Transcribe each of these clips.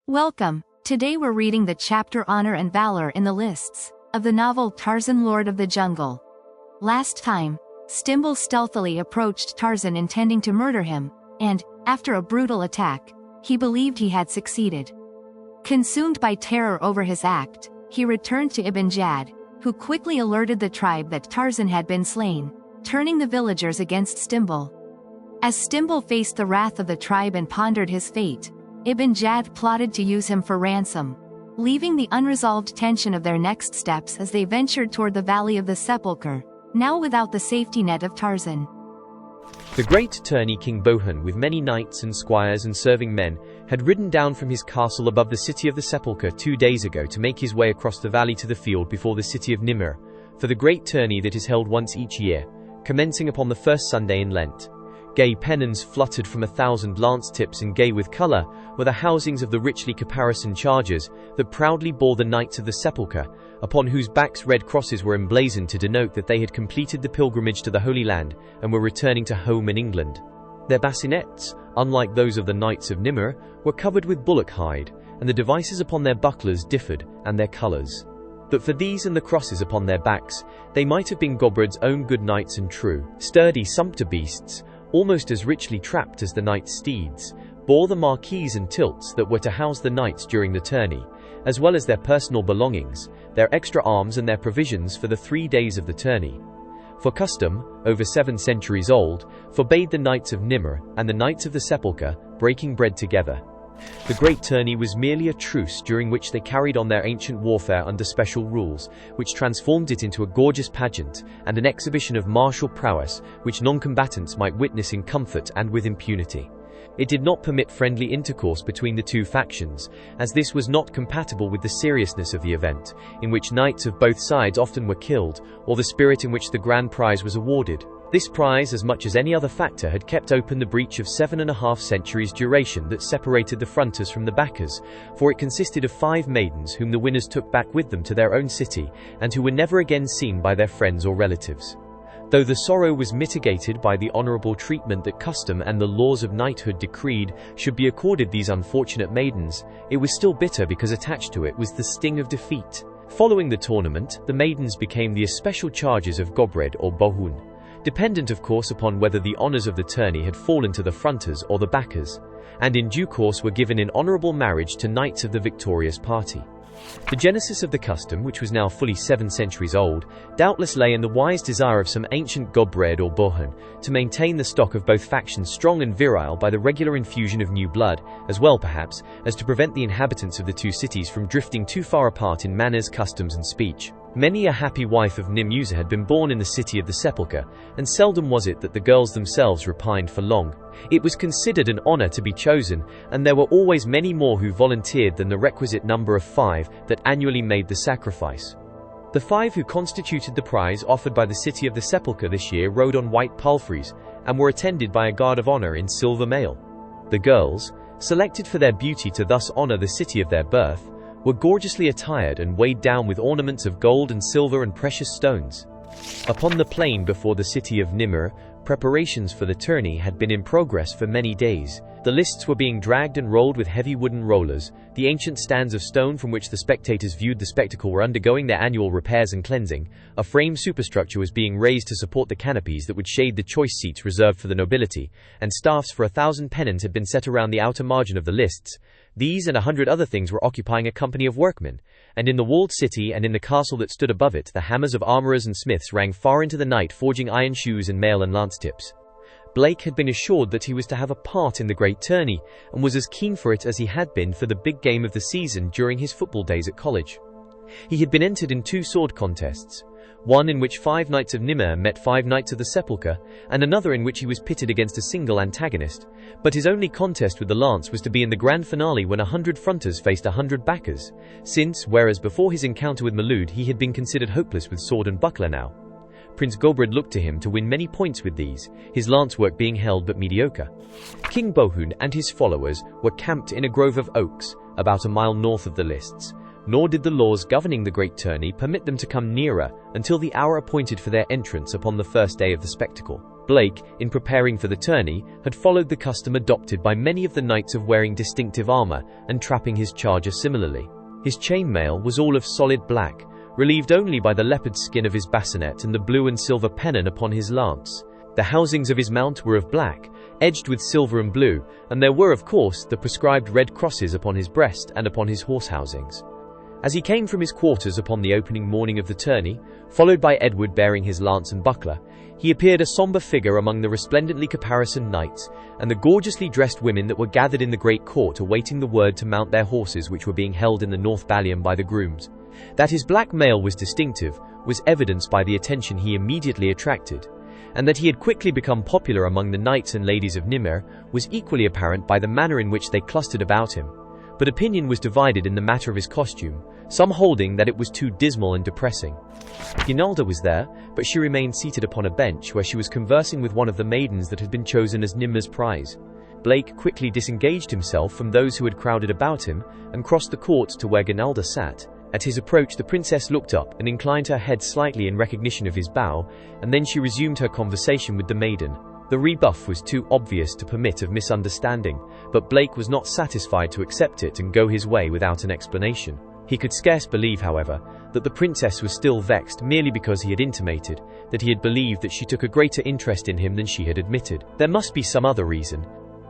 Welcome. Today we're reading the chapter Honor and Valor in the lists of the novel Tarzan, Lord of the Jungle. Last time, Stimble stealthily approached Tarzan intending to murder him, and, after a brutal attack, he believed he had succeeded. Consumed by terror over his act, he returned to Ibn Jad, who quickly alerted the tribe that Tarzan had been slain, turning the villagers against Stimble. As Stimble faced the wrath of the tribe and pondered his fate, Ibn Jad plotted to use him for ransom, leaving the unresolved tension of their next steps as they ventured toward the Valley of the Sepulchre, now without the safety net of Tarzan. The great tourney King Bohun, with many knights and squires and serving men, had ridden down from his castle above the city of the Sepulchre 2 days ago to make his way across the valley to the field before the city of Nimr, for the great tourney that is held once each year, commencing upon the first Sunday in Lent. Gay pennons fluttered from 1,000 lance tips, and gay with colour were the housings of the richly caparisoned chargers that proudly bore the Knights of the Sepulchre, upon whose backs red crosses were emblazoned to denote that they had completed the pilgrimage to the Holy Land and were returning to home in England. Their bassinets, unlike those of the Knights of Nimr, were covered with bullock hide, and the devices upon their bucklers differed, and their colours. But for these and the crosses upon their backs, they might have been Gobred's own good knights and true, sturdy sumpter beasts, almost as richly trapped as the knights' steeds, bore the marquees and tilts that were to house the knights during the tourney, as well as their personal belongings, their extra arms and their provisions for the 3 days of the tourney. For custom, over 7 centuries old, forbade the Knights of Nimr and the Knights of the Sepulchre breaking bread together. The great tourney was merely a truce during which they carried on their ancient warfare under special rules, which transformed it into a gorgeous pageant and an exhibition of martial prowess which non-combatants might witness in comfort and with impunity. It did not permit friendly intercourse between the two factions, as this was not compatible with the seriousness of the event, in which knights of both sides often were killed, or the spirit in which the grand prize was awarded. This prize, as much as any other factor, had kept open the breach of 7.5 centuries' duration that separated the fronters from the backers, for it consisted of 5 maidens whom the winners took back with them to their own city, and who were never again seen by their friends or relatives. Though the sorrow was mitigated by the honourable treatment that custom and the laws of knighthood decreed should be accorded these unfortunate maidens, it was still bitter because attached to it was the sting of defeat. Following the tournament, the maidens became the especial charges of Gobred or Bohun, dependent of course upon whether the honours of the tourney had fallen to the fronters or the backers, and in due course were given in honourable marriage to knights of the victorious party. The genesis of the custom, which was now fully 7 centuries old, doubtless lay in the wise desire of some ancient Gobred or Bohun to maintain the stock of both factions strong and virile by the regular infusion of new blood, as well perhaps as to prevent the inhabitants of the two cities from drifting too far apart in manners, customs and speech. Many a happy wife of Nimr had been born in the city of the Sepulchre, and seldom was it that the girls themselves repined for long. It was considered an honour to be chosen, and there were always many more who volunteered than the requisite number of 5 that annually made the sacrifice. The 5 who constituted the prize offered by the city of the Sepulchre this year rode on white palfreys, and were attended by a guard of honour in silver mail. The girls, selected for their beauty to thus honour the city of their birth, were gorgeously attired and weighed down with ornaments of gold and silver and precious stones. Upon the plain before the city of Nimr, preparations for the tourney had been in progress for many days. The lists were being dragged and rolled with heavy wooden rollers. The ancient stands of stone from which the spectators viewed the spectacle were undergoing their annual repairs and cleansing. A frame superstructure was being raised to support the canopies that would shade the choice seats reserved for the nobility, and staffs for 1,000 pennons had been set around the outer margin of the lists. These and 100 other things were occupying a company of workmen, and in the walled city and in the castle that stood above it the hammers of armourers and smiths rang far into the night, forging iron shoes and mail and lance tips. Blake had been assured that he was to have a part in the great tourney, and was as keen for it as he had been for the big game of the season during his football days at college. He had been entered in 2 sword contests, one in which 5 Knights of Nimr met 5 Knights of the Sepulchre, and another in which he was pitted against a single antagonist, but his only contest with the lance was to be in the grand finale when 100 fronters faced 100 backers, since, whereas before his encounter with Malud he had been considered hopeless with sword and buckler, now Prince Gobred looked to him to win many points with these, his lance work being held but mediocre. King Bohun and his followers were camped in a grove of oaks, about a mile north of the lists, nor did the laws governing the great tourney permit them to come nearer until the hour appointed for their entrance upon the first day of the spectacle. Blake, in preparing for the tourney, had followed the custom adopted by many of the knights of wearing distinctive armor and trapping his charger similarly. His chainmail was all of solid black, relieved only by the leopard skin of his bassinet and the blue and silver pennon upon his lance. The housings of his mount were of black, edged with silver and blue, and there were, of course, the prescribed red crosses upon his breast and upon his horse housings. As he came from his quarters upon the opening morning of the tourney, followed by Edward bearing his lance and buckler, he appeared a somber figure among the resplendently caparisoned knights and the gorgeously dressed women that were gathered in the great court awaiting the word to mount their horses, which were being held in the north ballium by the grooms. That his black mail was distinctive was evidenced by the attention he immediately attracted, and that he had quickly become popular among the knights and ladies of Nimr was equally apparent by the manner in which they clustered about him. But opinion was divided in the matter of his costume, some holding that it was too dismal and depressing. Guinalda was there, but she remained seated upon a bench where she was conversing with one of the maidens that had been chosen as Nimr's prize. Blake quickly disengaged himself from those who had crowded about him and crossed the court to where Guinalda sat. At his approach, the princess looked up and inclined her head slightly in recognition of his bow, and then she resumed her conversation with the maiden. The rebuff was too obvious to permit of misunderstanding, but Blake was not satisfied to accept it and go his way without an explanation. He could scarce believe, however, that the princess was still vexed merely because he had intimated that he had believed that she took a greater interest in him than she had admitted. There must be some other reason.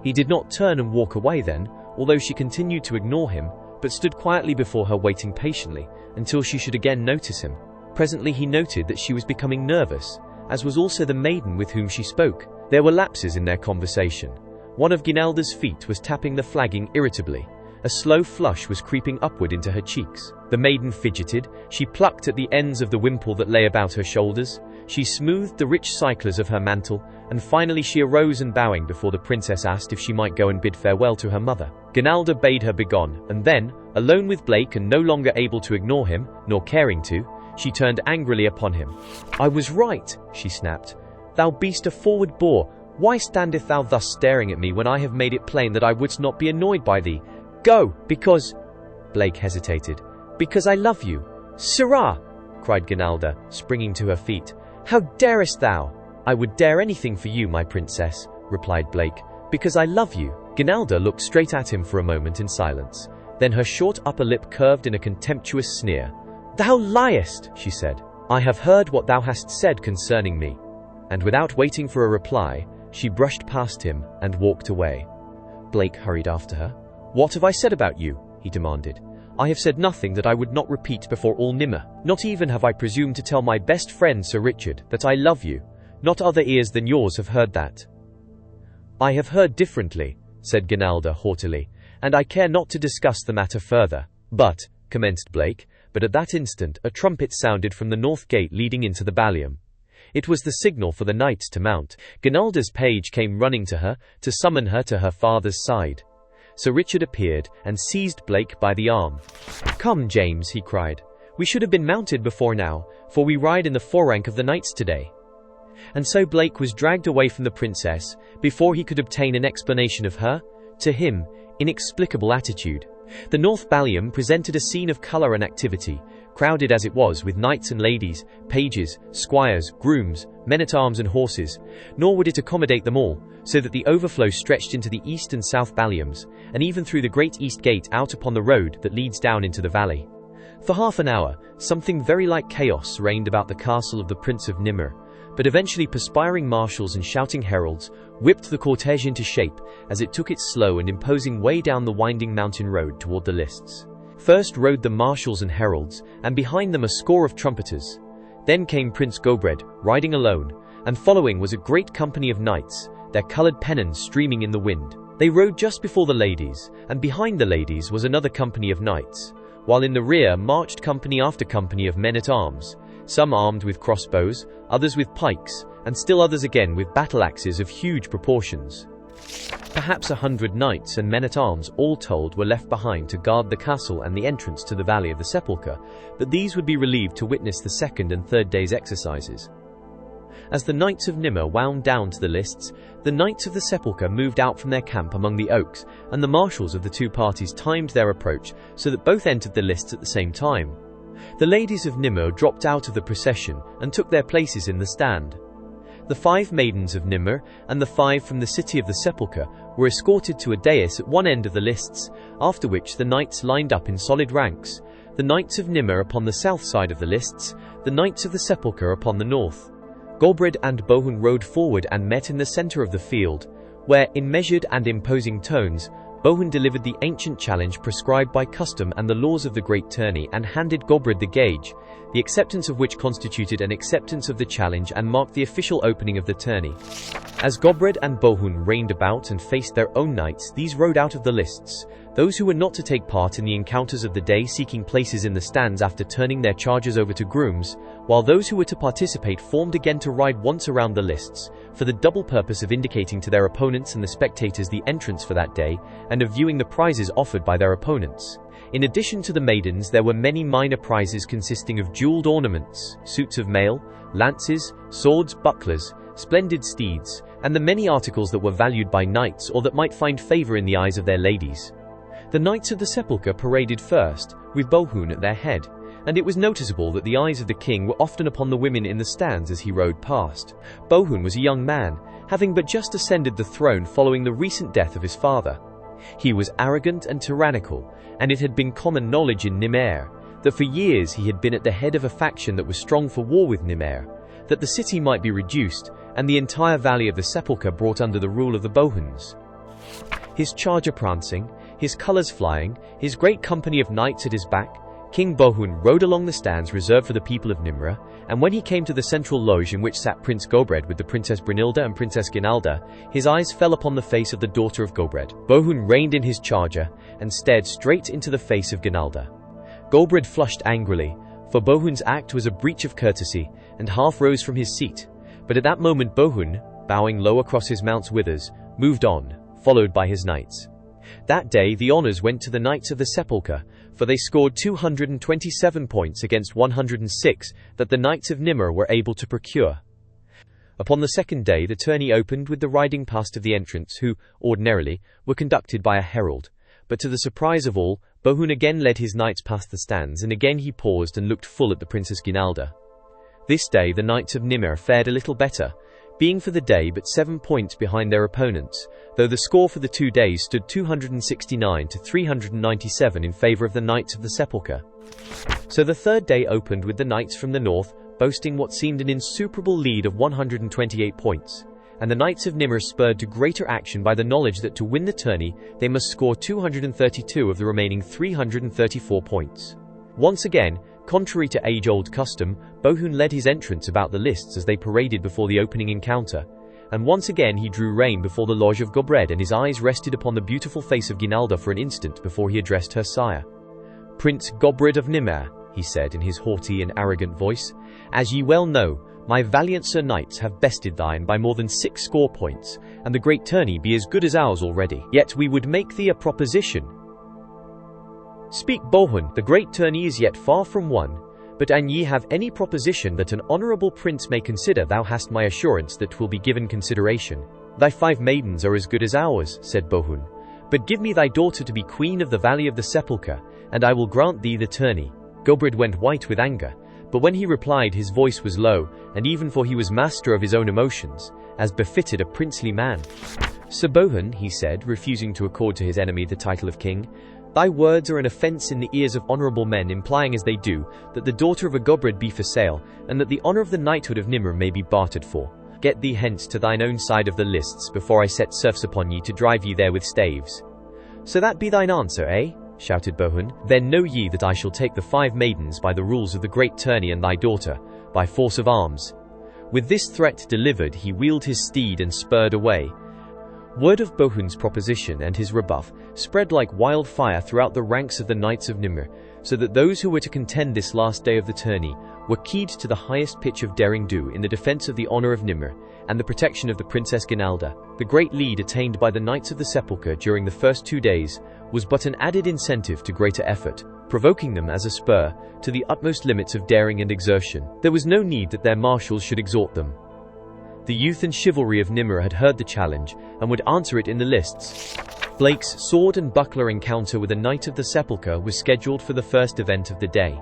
He did not turn and walk away then, although she continued to ignore him, but stood quietly before her waiting patiently until she should again notice him. Presently he noted that she was becoming nervous, as was also the maiden with whom she spoke. There were lapses in their conversation. One of Guinalda's feet was tapping the flagging irritably. A slow flush was creeping upward into her cheeks. The maiden fidgeted, she plucked at the ends of the wimple that lay about her shoulders, she smoothed the rich cyclers of her mantle, and finally she arose and bowing before the princess asked if she might go and bid farewell to her mother. Guinalda bade her begone, and then, alone with Blake and no longer able to ignore him, nor caring to, she turned angrily upon him. "I was right," she snapped. "Thou beast a forward boar, why standeth thou thus staring at me when I have made it plain that I wouldst not be annoyed by thee? Go, because—" Blake hesitated. "Because I love you." "Sirrah!" cried Guinalda, springing to her feet. "How darest thou?" "I would dare anything for you, my princess," replied Blake, "because I love you." Guinalda looked straight at him for a moment in silence. Then her short upper lip curved in a contemptuous sneer. "Thou liest," she said. "I have heard what thou hast said concerning me." And without waiting for a reply, she brushed past him and walked away. Blake hurried after her. "What have I said about you?" he demanded. "I have said nothing that I would not repeat before all Nimr. Not even have I presumed to tell my best friend Sir Richard that I love you. Not other ears than yours have heard that." "I have heard differently," said Guinalda haughtily, "and I care not to discuss the matter further." "But," commenced Blake, but at that instant a trumpet sounded from the north gate leading into the ballium. It was the signal for the knights to mount. Guinalda's page came running to her, to summon her to her father's side. Sir Richard appeared, and seized Blake by the arm. "Come, James," he cried. "We should have been mounted before now, for we ride in the forerank of the knights today." And so Blake was dragged away from the princess, before he could obtain an explanation of her, to him, inexplicable attitude. The north ballium presented a scene of colour and activity, crowded as it was with knights and ladies, pages, squires, grooms, men-at-arms and horses, nor would it accommodate them all, so that the overflow stretched into the east and south balliums, and even through the great east gate out upon the road that leads down into the valley. For half an hour, something very like chaos reigned about the castle of the Prince of Nimr, but eventually perspiring marshals and shouting heralds whipped the cortege into shape as it took its slow and imposing way down the winding mountain road toward the lists. First rode the marshals and heralds, and behind them a score of trumpeters. Then came Prince Gobred, riding alone, and following was a great company of knights, their coloured pennons streaming in the wind. They rode just before the ladies, and behind the ladies was another company of knights, while in the rear marched company after company of men-at-arms, some armed with crossbows, others with pikes, and still others again with battle-axes of huge proportions. Perhaps 100 knights and men-at-arms all told were left behind to guard the castle and the entrance to the Valley of the Sepulchre, but these would be relieved to witness the second and third day's exercises. As the Knights of Nimr wound down to the lists, the Knights of the Sepulchre moved out from their camp among the oaks, and the marshals of the two parties timed their approach so that both entered the lists at the same time. The ladies of Nimr dropped out of the procession and took their places in the stand. The The 5 maidens of Nimr and the 5 from the city of the sepulchre were escorted to a dais at one end of the lists, after which the knights lined up in solid ranks, the knights of Nimr upon the south side of the lists, the knights of the sepulchre upon the north. Golbred and Bohun rode forward and met in the center of the field, where, in measured and imposing tones, Bohun delivered the ancient challenge prescribed by custom and the laws of the great tourney and handed Golbred the gage, the acceptance of which constituted an acceptance of the challenge and marked the official opening of the tourney. As Golbred and Bohun reined about and faced their own knights, these rode out of the lists, those who were not to take part in the encounters of the day seeking places in the stands after turning their chargers over to grooms, while those who were to participate formed again to ride once around the lists, for the double purpose of indicating to their opponents and the spectators the entrance for that day, and of viewing the prizes offered by their opponents. In addition to the maidens, there were many minor prizes consisting of jeweled ornaments, suits of mail, lances, swords, bucklers, splendid steeds, and the many articles that were valued by knights or that might find favor in the eyes of their ladies. The knights of the sepulchre paraded first, with Bohun at their head, and it was noticeable that the eyes of the king were often upon the women in the stands as he rode past. Bohun was a young man, having but just ascended the throne following the recent death of his father. He was arrogant and tyrannical, and it had been common knowledge in Nimr that for years he had been at the head of a faction that was strong for war with Nimr, that the city might be reduced, and the entire valley of the sepulchre brought under the rule of the Bohuns. His charger prancing, his colours flying, his great company of knights at his back, King Bohun rode along the stands reserved for the people of Nimr, and when he came to the central loge in which sat Prince Golbred with the Princess Brynhilda and Princess Ginalda, his eyes fell upon the face of the daughter of Golbred. Bohun reined in his charger and stared straight into the face of Ginalda. Golbred flushed angrily, for Bohun's act was a breach of courtesy, and half rose from his seat. But at that moment Bohun, bowing low across his mount's withers, moved on, followed by his knights. That day the honours went to the Knights of the Sepulchre, for they scored 227 points against 106 that the Knights of Nimr were able to procure. Upon the second day the tourney opened with the riding past of the entrants who, ordinarily, were conducted by a herald, but to the surprise of all, Bohun again led his knights past the stands, and again he paused and looked full at the Princess Ginalda. This day the Knights of Nimr fared a little better, being for the day but 7 points behind their opponents, though the score for the 2 days stood 269 to 397 in favour of the Knights of the Sepulchre. So the third day opened with the knights from the north, boasting what seemed an insuperable lead of 128 points, and the Knights of Nimr spurred to greater action by the knowledge that to win the tourney they must score 232 of the remaining 334 points. Once again, contrary to age-old custom, Bohun led his entrants about the lists as they paraded before the opening encounter, and once again he drew rein before the lodge of Golbred, and his eyes rested upon the beautiful face of Ginalda for an instant before he addressed her sire. "Prince Golbred of Nimr," he said in his haughty and arrogant voice, "as ye well know, my valiant sir knights have bested thine by more than 60 points, and the great tourney be as good as ours already. Yet we would make thee a proposition." "Speak, Bohun, the great tourney is yet far from won, but an ye have any proposition that an honourable prince may consider, thou hast my assurance that 'twill be given consideration." "Thy 5 maidens are as good as ours," said Bohun, "but give me thy daughter to be queen of the valley of the sepulchre, and I will grant thee the tourney." Golbred went white with anger, but when he replied his voice was low, and even for he was master of his own emotions, as befitted a princely man. "Sir Bohun," he said, refusing to accord to his enemy the title of king, "thy words are an offence in the ears of honourable men, implying as they do, that the daughter of a Golbred be for sale, and that the honour of the knighthood of Nimr may be bartered for. Get thee hence to thine own side of the lists, before I set serfs upon ye to drive ye there with staves." "So that be thine answer, eh?" shouted Bohun. "Then know ye that I shall take the 5 maidens by the rules of the great tourney, and thy daughter, by force of arms." With this threat delivered, he wheeled his steed and spurred away. Word of Bohun's proposition and his rebuff spread like wildfire throughout the ranks of the Knights of Nimr, so that those who were to contend this last day of the tourney were keyed to the highest pitch of derring-do in the defence of the honour of Nimr and the protection of the Princess Ginalda. The great lead attained by the Knights of the Sepulchre during the first 2 days was but an added incentive to greater effort, provoking them as a spur to the utmost limits of daring and exertion. There was no need that their marshals should exhort them. The youth and chivalry of Nimr had heard the challenge and would answer it in the lists. Blake's sword and buckler encounter with a Knight of the Sepulchre was scheduled for the first event of the day.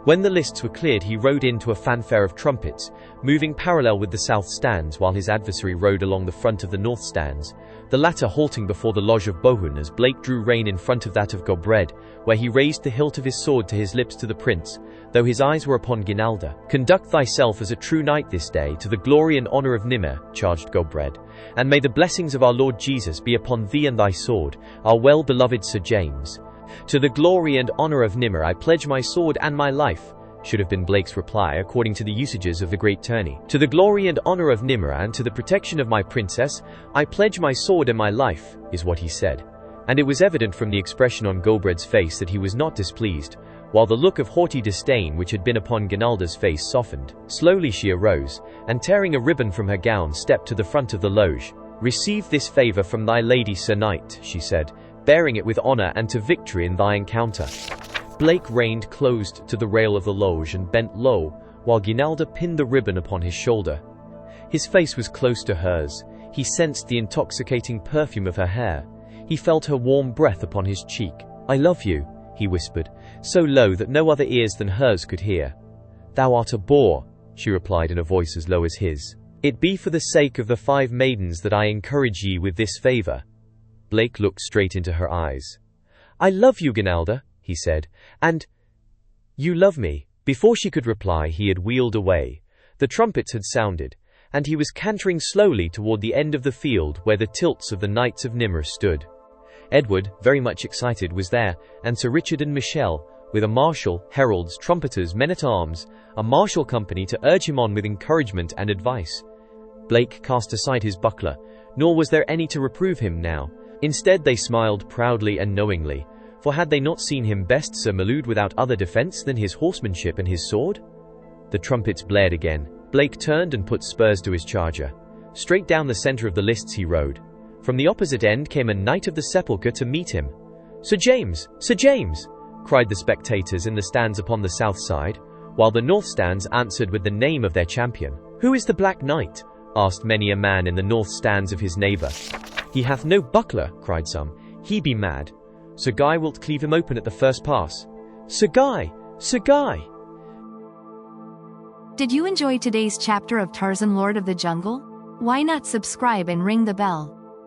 When the lists were cleared, he rode into a fanfare of trumpets, moving parallel with the south stands while his adversary rode along the front of the north stands, the latter halting before the lodge of Bohun as Blake drew rein in front of that of Gobred, where he raised the hilt of his sword to his lips to the prince, though his eyes were upon Ginalda. "Conduct thyself as a true knight this day, to the glory and honor of Nimr," charged Gobred, "and may the blessings of our Lord Jesus be upon thee and thy sword, our well-beloved Sir James." "To the glory and honor of Nimr I pledge my sword and my life," should have been Blake's reply according to the usages of the great tourney. "To the glory and honor of Nimr and to the protection of my princess, I pledge my sword and my life," is what he said. And it was evident from the expression on Gobred's face that he was not displeased, while the look of haughty disdain which had been upon Ginalda's face softened. Slowly she arose, and tearing a ribbon from her gown stepped to the front of the loge. "Receive this favor from thy lady, Sir Knight," she said, "bearing it with honor and to victory in thy encounter." Blake reined closed to the rail of the loge and bent low, while Ginalda pinned the ribbon upon his shoulder. His face was close to hers. He sensed the intoxicating perfume of her hair. He felt her warm breath upon his cheek. "I love you," he whispered, so low that no other ears than hers could hear. "Thou art a boor," she replied in a voice as low as his. "It be for the sake of the 5 maidens that I encourage ye with this favor." Blake looked straight into her eyes. "I love you, Ginalda," he said, "and you love me." Before she could reply, he had wheeled away. The trumpets had sounded, and he was cantering slowly toward the end of the field where the tilts of the Knights of Nimr stood. Edward, very much excited, was there, and Sir Richard and Michelle, with a marshal, heralds, trumpeters, men-at-arms, a martial company to urge him on with encouragement and advice. Blake cast aside his buckler, nor was there any to reprove him now. Instead they smiled proudly and knowingly, for had they not seen him best Sir Malud without other defense than his horsemanship and his sword? The trumpets blared again. Blake turned and put spurs to his charger. Straight down the center of the lists he rode. From the opposite end came a Knight of the Sepulchre to meet him. "Sir James! Sir James!" cried the spectators in the stands upon the south side, while the north stands answered with the name of their champion. "Who is the Black Knight?" asked many a man in the north stands of his neighbor. "He hath no buckler," cried some. "He be mad. Sir Guy wilt cleave him open at the first pass." "Sir Guy! Sir Guy!" Did you enjoy today's chapter of Tarzan, Lord of the Jungle? Why not subscribe and ring the bell?